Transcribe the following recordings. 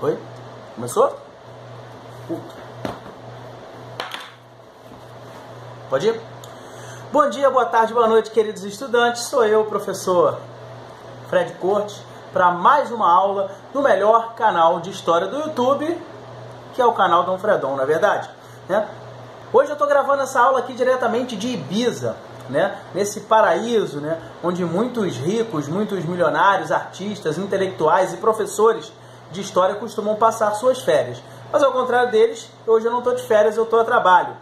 Oi? Começou? Pode ir? Bom dia, boa tarde, boa noite, queridos estudantes. Sou eu, o professor Fred Cortes, para mais uma aula do melhor canal de história do YouTube, que é o canal Dom Fredon, não é verdade? Hoje eu estou gravando essa aula aqui diretamente de Ibiza, nesse paraíso, onde muitos ricos, muitos milionários, artistas, intelectuais e professores de história costumam passar suas férias. Mas ao contrário deles, hoje eu não estou de férias, eu estou a trabalho.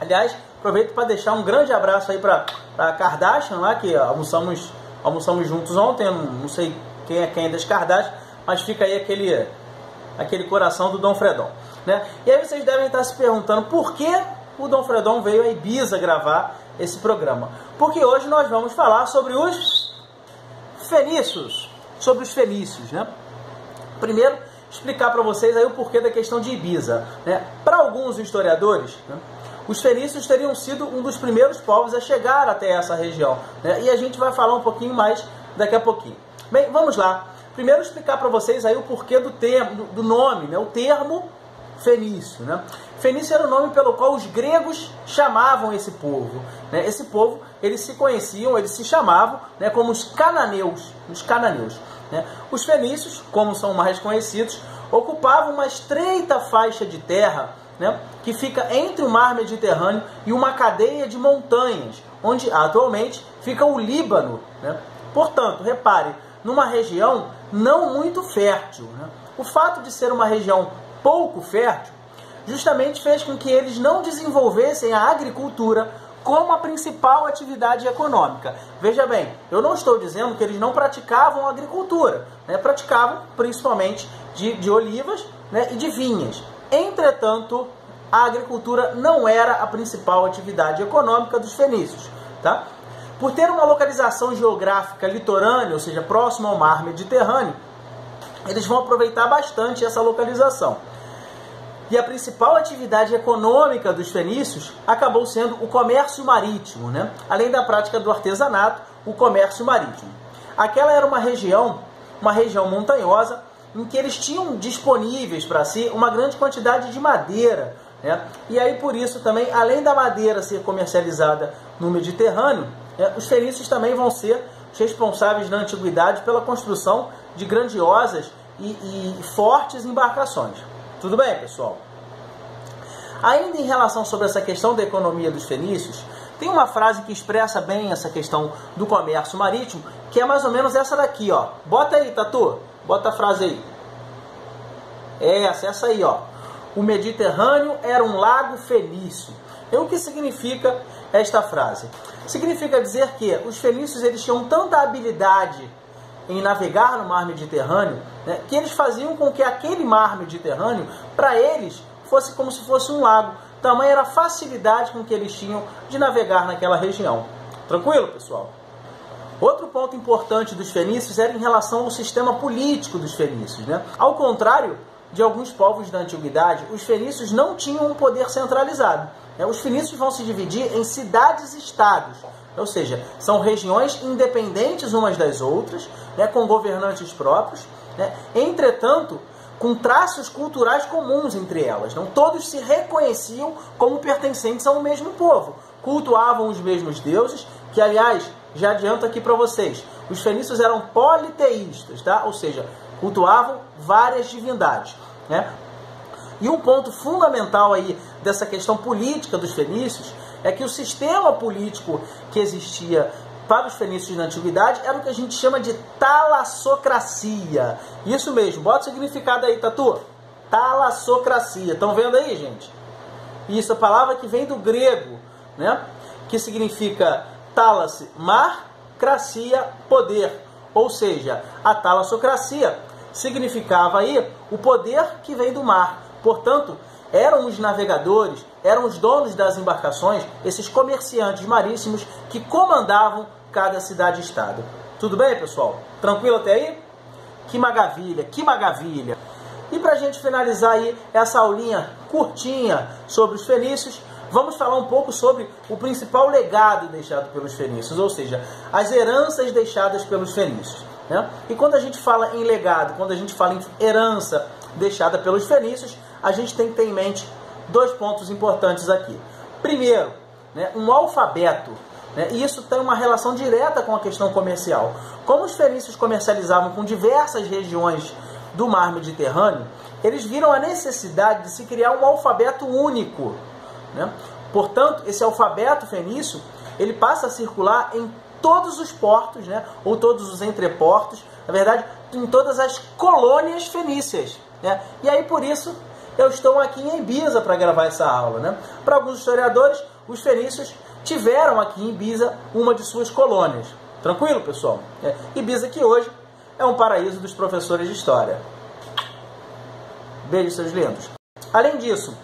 Aliás, aproveito para deixar um grande abraço aí para a Kardashian, lá, que almoçamos juntos ontem. Eu não sei quem é quem das Kardashian, mas fica aí aquele coração do Dom Fredon. E aí vocês devem estar se perguntando por que o Dom Fredon veio a Ibiza gravar esse programa. Porque hoje nós vamos falar sobre os fenícios. Primeiro, explicar para vocês aí o porquê da questão de Ibiza. Para alguns historiadores, os fenícios teriam sido um dos primeiros povos a chegar até essa região. E a gente vai falar um pouquinho mais daqui a pouquinho. Bem, vamos lá. Primeiro explicar para vocês aí o porquê do nome, o termo fenício. Fenício era o nome pelo qual os gregos chamavam esse povo. Esse povo, eles se conheciam, eles se chamavam como os cananeus. Os fenícios, como são mais conhecidos, ocupavam uma estreita faixa de terra que fica entre o mar Mediterrâneo e uma cadeia de montanhas, onde atualmente fica o Líbano. Portanto, repare, numa região não muito fértil. O fato de ser uma região pouco fértil justamente fez com que eles não desenvolvessem a agricultura como a principal atividade econômica. Veja bem, eu não estou dizendo que eles não praticavam agricultura, praticavam principalmente de olivas e de vinhas. Entretanto, a agricultura não era a principal atividade econômica dos fenícios. Por ter uma localização geográfica litorânea, ou seja, próximo ao mar Mediterrâneo, eles vão aproveitar bastante essa localização. E a principal atividade econômica dos fenícios acabou sendo o comércio marítimo, além da prática do artesanato, o comércio marítimo. Aquela era uma região montanhosa, em que eles tinham disponíveis para si uma grande quantidade de madeira. E aí, por isso, também, além da madeira ser comercializada no Mediterrâneo, os fenícios também vão ser os responsáveis na antiguidade pela construção de grandiosas e fortes embarcações. Tudo bem, pessoal? Ainda em relação sobre essa questão da economia dos fenícios, tem uma frase que expressa bem essa questão do comércio marítimo, que é mais ou menos essa daqui, ó. Bota aí, Tatu. Bota a frase aí. Essa aí, ó. O Mediterrâneo era um lago fenício. E o que significa esta frase? Significa dizer que os fenícios eles tinham tanta habilidade em navegar no mar Mediterrâneo, que eles faziam com que aquele mar Mediterrâneo, para eles, fosse como se fosse um lago. Tamanha era a facilidade com que eles tinham de navegar naquela região. Tranquilo, pessoal? Outro ponto importante dos fenícios era em relação ao sistema político dos fenícios. Ao contrário de alguns povos da antiguidade, os fenícios não tinham um poder centralizado. Os fenícios vão se dividir em cidades-estados, ou seja, são regiões independentes umas das outras, com governantes próprios, entretanto, com traços culturais comuns entre elas. Não todos se reconheciam como pertencentes a um mesmo povo, cultuavam os mesmos deuses, que, aliás, já adianto aqui para vocês, os fenícios eram politeístas, ou seja, cultuavam várias divindades. E um ponto fundamental aí dessa questão política dos fenícios é que o sistema político que existia para os fenícios na antiguidade era o que a gente chama de talassocracia. Isso mesmo, bota o significado aí, Tatu. Talassocracia. Estão vendo aí, gente? Isso, a palavra que vem do grego, que significa talas, mar, cracia, poder. Ou seja, a talassocracia significava aí o poder que vem do mar. Portanto, eram os navegadores, eram os donos das embarcações, esses comerciantes marítimos que comandavam cada cidade-estado. Tudo bem, pessoal? Tranquilo até aí? Que maravilha, que maravilha! E para a gente finalizar aí essa aulinha curtinha sobre os fenícios, vamos falar um pouco sobre o principal legado deixado pelos fenícios, ou seja, as heranças deixadas pelos fenícios. né? E quando a gente fala em legado, quando a gente fala em herança deixada pelos fenícios, a gente tem que ter em mente dois pontos importantes aqui. Primeiro, né, um alfabeto, né, e isso tem uma relação direta com a questão comercial. Como os fenícios comercializavam com diversas regiões do mar Mediterrâneo, eles viram a necessidade de se criar um alfabeto único, né? Portanto, esse alfabeto fenício, ele passa a circular em todos os portos, né, ou todos os entreportos, na verdade, em todas as colônias fenícias, né? E aí, por isso, eu estou aqui em Ibiza para gravar essa aula, né? Para alguns historiadores, os fenícios tiveram aqui em Ibiza uma de suas colônias. Tranquilo, pessoal? Ibiza, que hoje é um paraíso dos professores de história. Beijo, seus lindos. Além disso,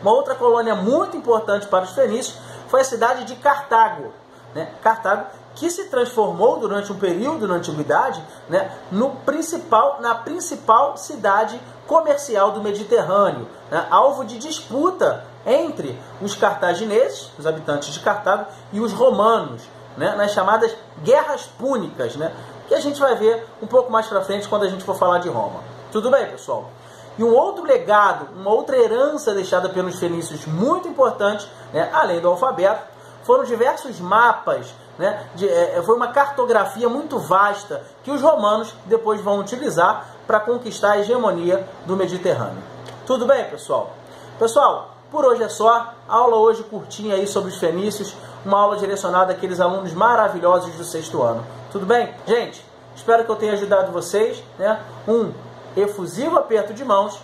uma outra colônia muito importante para os fenícios foi a cidade de Cartago, né? Cartago, que se transformou durante um período na antiguidade, né, na principal cidade comercial do Mediterrâneo, né, alvo de disputa entre os cartagineses, os habitantes de Cartago, e os romanos, né, nas chamadas Guerras Púnicas, né, que a gente vai ver um pouco mais para frente quando a gente for falar de Roma. Tudo bem, pessoal? E um outro legado, uma outra herança deixada pelos fenícios muito importante, né, além do alfabeto, foram diversos mapas, né, foi uma cartografia muito vasta que os romanos depois vão utilizar para conquistar a hegemonia do Mediterrâneo. Tudo bem, pessoal? Pessoal, por hoje é só. Aula hoje curtinha aí sobre os fenícios, uma aula direcionada àqueles alunos maravilhosos do 6º ano. Tudo bem? Gente, espero que eu tenha ajudado vocês, né? Um efusivo aperto de mãos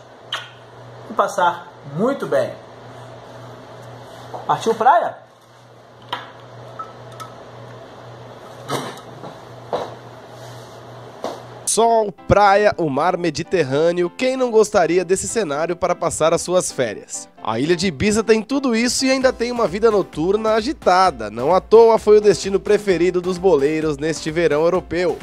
e passar muito bem. Partiu praia? Sol, praia, o mar Mediterrâneo, quem não gostaria desse cenário para passar as suas férias? A ilha de Ibiza tem tudo isso e ainda tem uma vida noturna agitada, não à toa foi o destino preferido dos boleiros neste verão europeu.